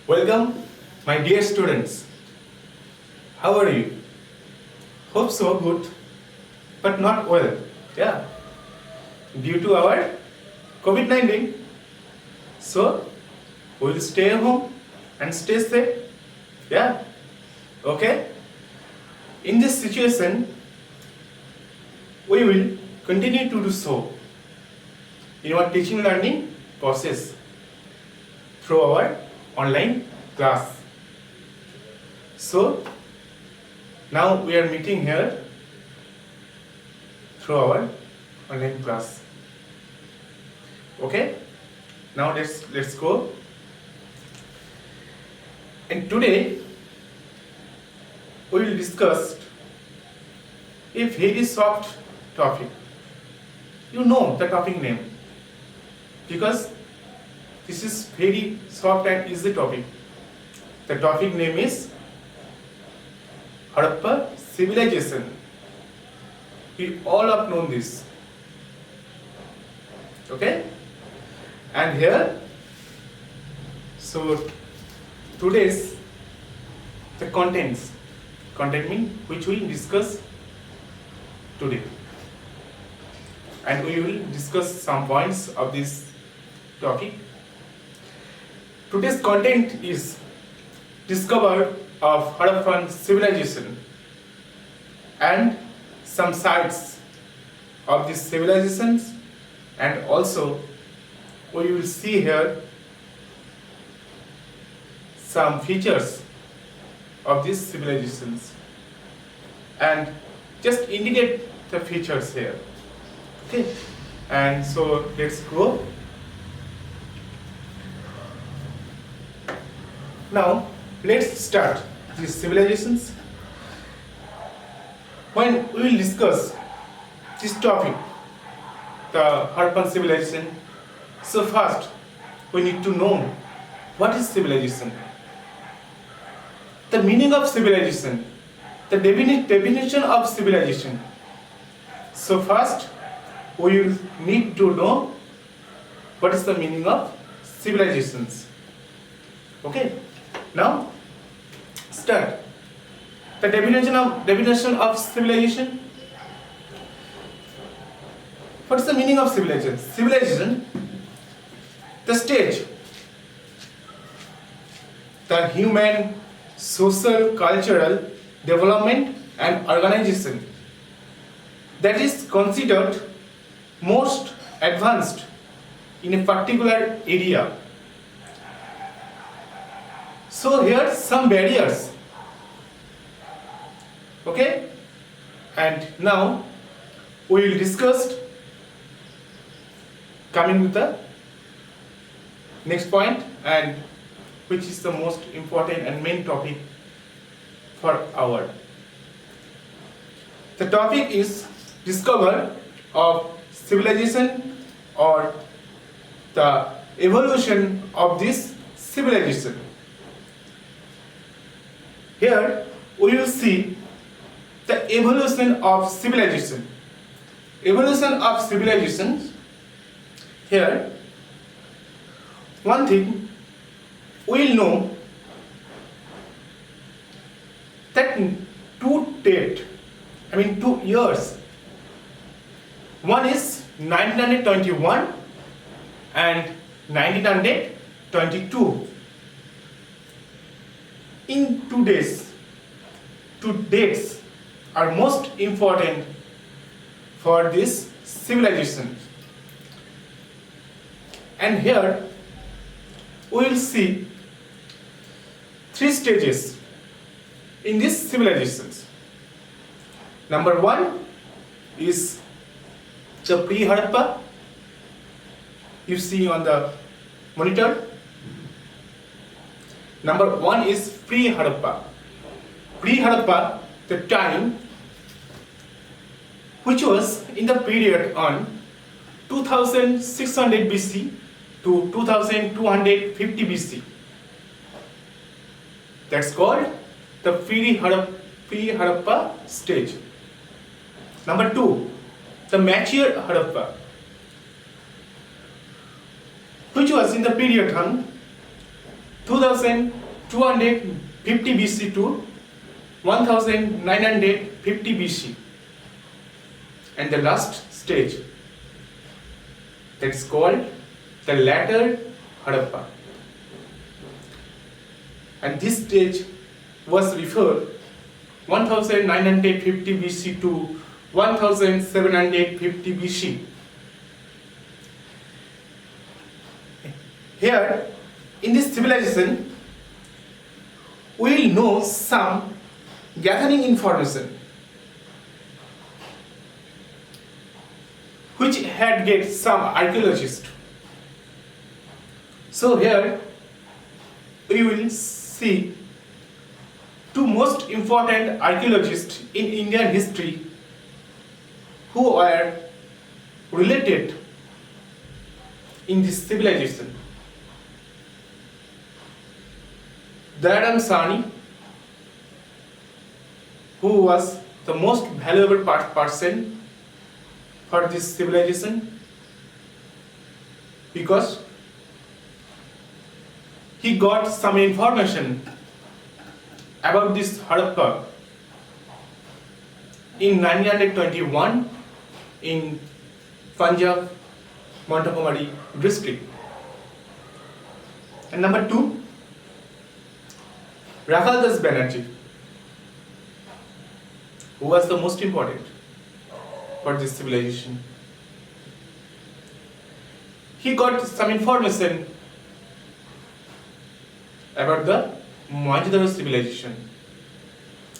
Welcome, my dear students. How are you? Hope so good, but not well. Yeah, due to our COVID-19. So, we will stay home and stay safe. Yeah, okay. In this situation, we will continue to do so in our teaching learning process through our online class. So now we are meeting here through our online class. Okay, now let's go. And today we will discuss a very soft topic. You know the topic name because this is very soft and easy topic. The topic name is Harappa civilization. We all have known this. Okay? And here, so today's the content means which we discuss today. And we will discuss some points of this topic. Today's content is discovery of Harappan civilization and some sites of these civilizations, and also we will see here some features of these civilizations and just indicate the features here. Okay, and so let's go. Now let's start these civilizations. When we will discuss this topic, the Harappan civilization, so first we need to know what is civilization, the meaning of civilization, the definition of civilization. So first we will need to know what is the meaning of civilizations. Okay, now start. The definition of civilization. What is the meaning of civilization? Civilization, the stage, the human, social, cultural development and organization that is considered most advanced in a particular area. So here some barriers. Okay, and now we will discuss, coming with the next point, and which is the most important and main topic for our. The topic is discovery of civilization or the evolution of this civilization. Here we will see the evolution of civilization. Evolution of civilizations. Here, one thing we will know that two years. One is 1921 and 1922. In two dates are most important for this civilization. And here we will see three stages in these civilizations. Number one is the pre-Harappa. You see on the monitor. Number one is pre-Harappa. Pre-Harappa, the time which was in the period on 2600 BC to 2250 BC. That's called the pre-Harappa stage. Number two, the mature Harappa, which was in the period on 2250 BC to 1950 BC, and the last stage, that is called the latter Harappa, and this stage was referred 1950 BC to 1750 BC. Here in this civilization we will know some gathering information which had get some archaeologists. So here we will see two most important archaeologists in Indian history who are related in this civilization. Dayaram Sahni, who was the most valuable person for this civilization because he got some information about this Harappa in 921 in Punjab, Montgomery district. And number 2, Rakhaldas Banerjee, who was the most important for this civilization. He got some information about the Mohenjo-daro civilization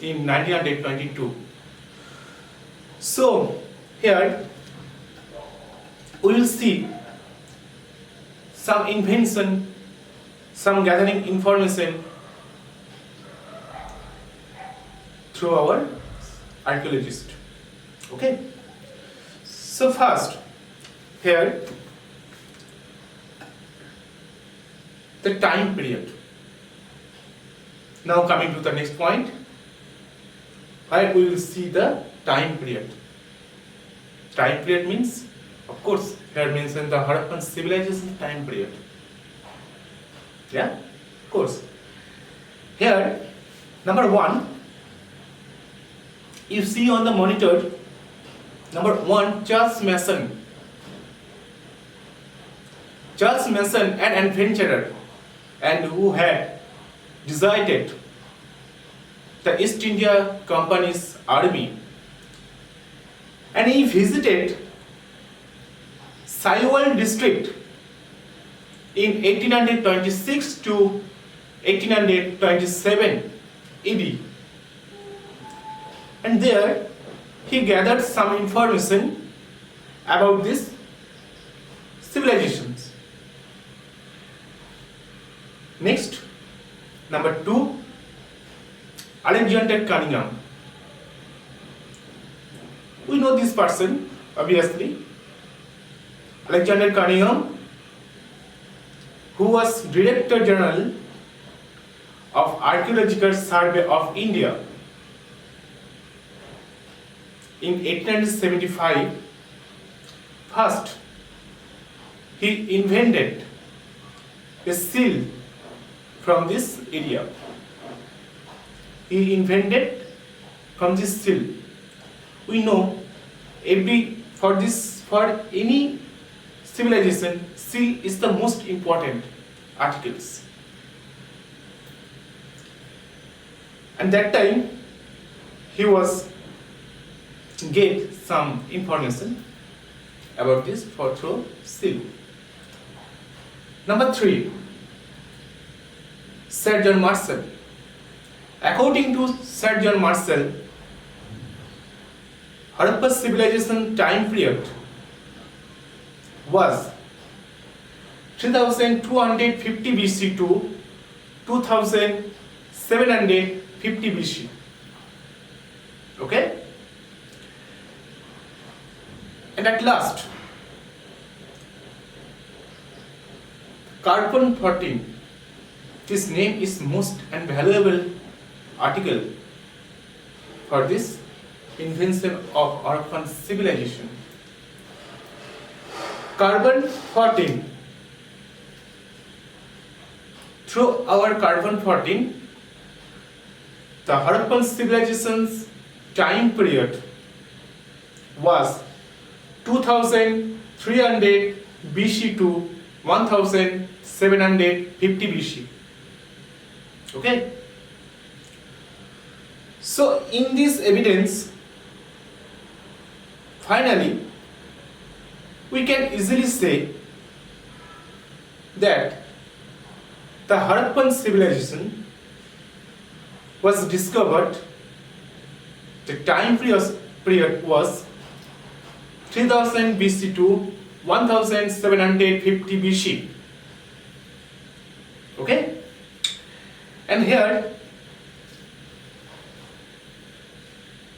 in 1922. So here we will see some invention, some gathering information through our archaeologist. Okay. So first, here the time period. Now coming to the next point, where we will see the time period. Time period means, of course, here mentioned the Harappan civilization time period. Yeah, of course. Here, number 1, you see on the monitor, number 1, Charles Mason. Charles Mason, an adventurer, and who had deserted the East India Company's army, and he visited Saiwal district in 1826 to 1827 AD, and there he gathered some information about these civilizations. Next, number 2, Alexander Cunningham. We know this person, obviously. Alexander Cunningham, who was Director General of Archaeological Survey of India in 1875. First, he invented a seal from this area. He invented from this seal. We know for any civilization, seal is the most important articles. And that time he was get some information about this through seal. Number 3, Sir John Marshall. According to Sir John Marshall, Harappa civilization time period was 3250 BC to 2750 BC. Okay? And at last, Carbon 14. This name is most and valuable article for this invention of Harappan civilization. Carbon 14 through our carbon 14, the Harappan civilization's time period was 2300 BC to 1750 BC. Okay? So in this evidence, finally, we can easily say that the Harappan civilization was discovered, the time period was 3000 BC to 1750 BC. Okay? And here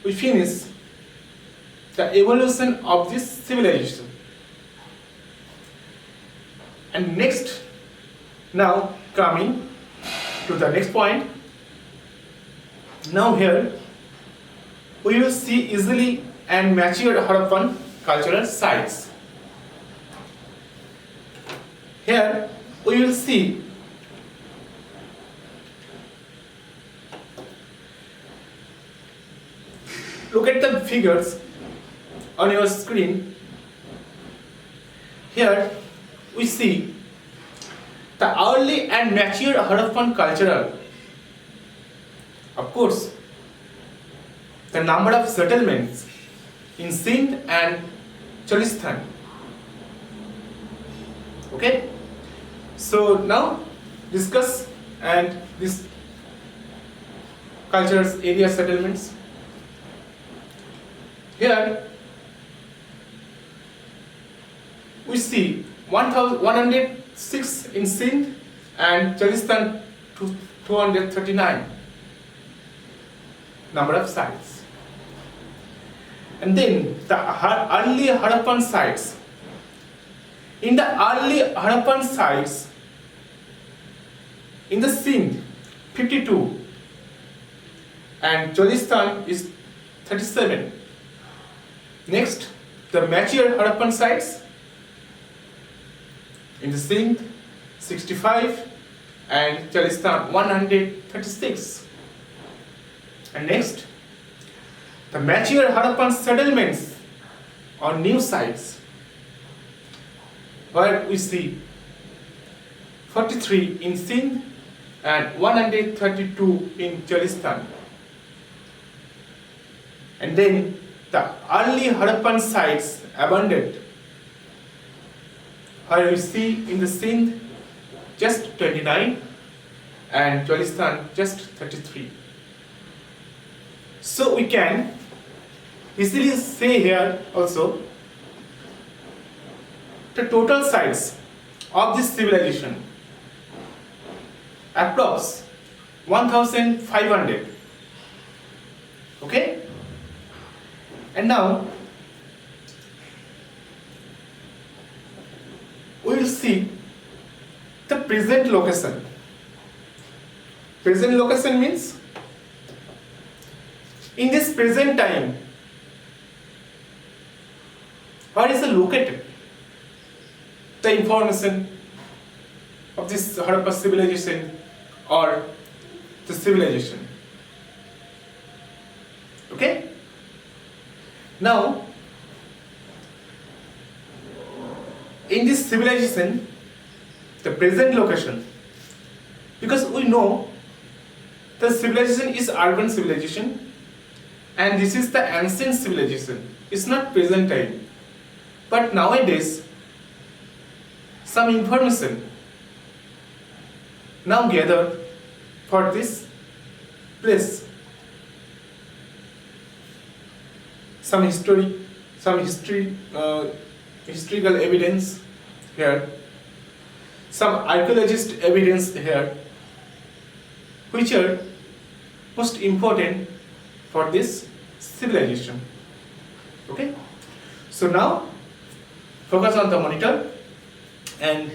we finish the evolution of this civilization. And next, now coming to the next point. Now here we will see easily and mature Harappan cultural sites. Here we will see look at the figures on your screen. Here we see the early and mature Harappan cultural. Of course, the number of settlements in Sindh and Cholistan. Okay, so now discuss and this cultures area settlements. Here we see 1106 in Sindh and Cholistan 239 number of sites. And then the early Harappan sites. In the early Harappan sites, in the Sindh 52 and Cholistan is 37. Next, the mature Harappan sites in the Sindh 65 and Cholistan 136. And next, the mature Harappan settlements on new sites, where we see 43 in Sindh and 132 in Cholistan. And then the early Harappan sites abundant, where we see in the Sindh just 29 and Cholistan just 33. So we can easily say here also the total sites of this civilization approx 1500. Okay? And now we will see the present location. Present location means in this present time, where is it located? The information of this Harappa civilization or the civilization. Okay? Now, in this civilization, the present location, because we know the civilization is urban civilization and this is the ancient civilization. It's not present time. But nowadays, some information now gathered for this place. Some historical evidence here, some archaeologist evidence here, which are most important for this civilization. Okay, so now focus on the monitor and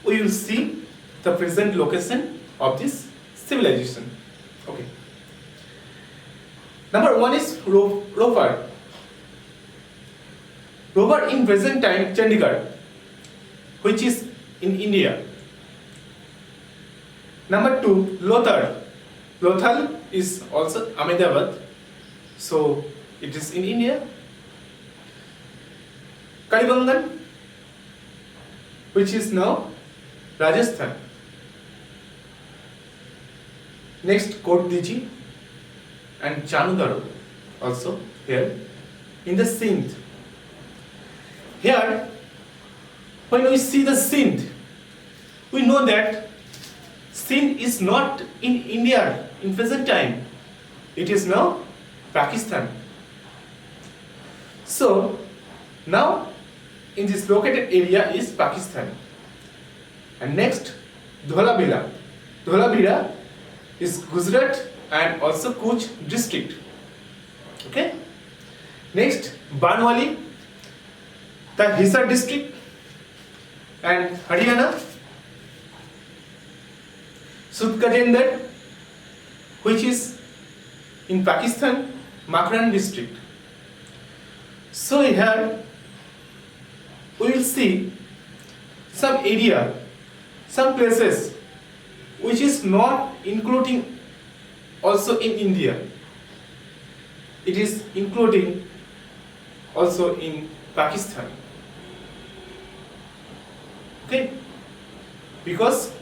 we will see the present location of this civilization. Okay. Number one is Roper. Roper in present time Chandigarh, which is in India. Number 2, Lothal. Lothal is also Ahmedabad, so it is in India. Kalibangan, which is now Rajasthan. Next, Kotdiji and Chanudaro also here in the Sindh. Here, when we see the Sindh, we know that Sindh is not in India in present time. It is now Pakistan. So, now in this located area is Pakistan. And next, Dholabira. Dholabira is Gujarat and also Kutch district. Okay. Next, Banwali, the Hisar district, and Haryana, Sudkajendar, which is in Pakistan, Makran district. So here we will see some area, some places which is not including also in India. It is including also in Pakistan. Okay? Because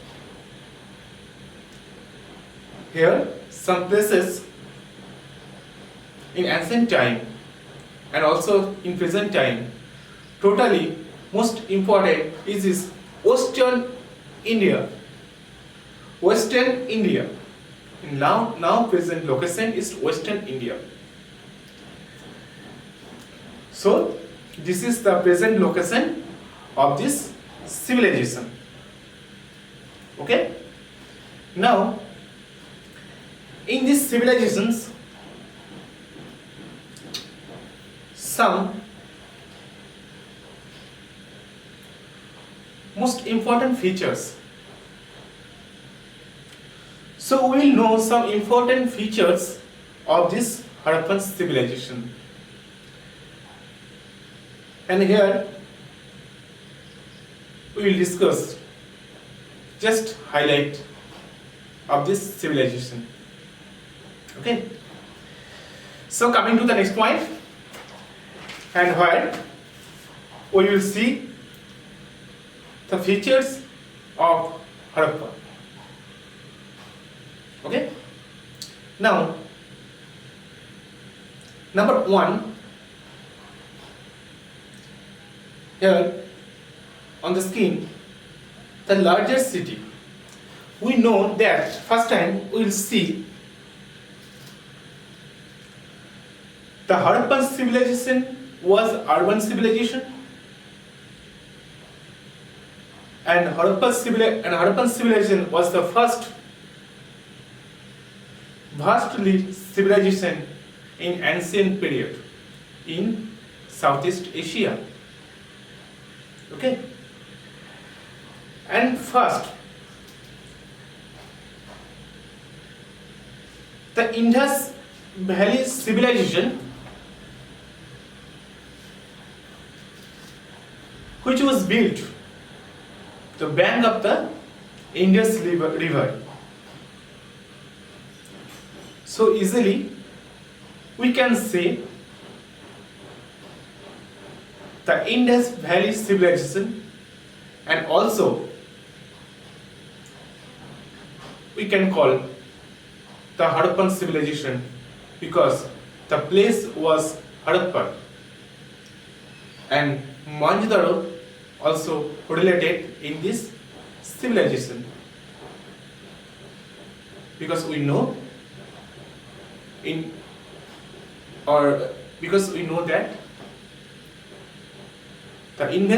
here some places in ancient time and also in present time, totally most important is this Western India. Western India. Now present location is Western India. So this is the present location of this civilization. Okay? Now in these civilizations, some most important features. So we will know some important features of this Harappan civilization. And here we will discuss just highlight of this civilization. Okay. So coming to the next point, and where we will see the features of Harappa. Okay. Now, number 1, here on the screen, the largest city. We know that first time we will see the Harappan civilization was urban civilization, and Harappan civilization was the first vastly civilization in ancient period in Southeast Asia. Okay. And first, the Indus Valley civilization, which was built the bank of the Indus River. So easily we can say the Indus Valley civilization, and also we can call the Harappan civilization because the place was Harappa, and Mohenjo-daro also related in this civilization, because we know that the invention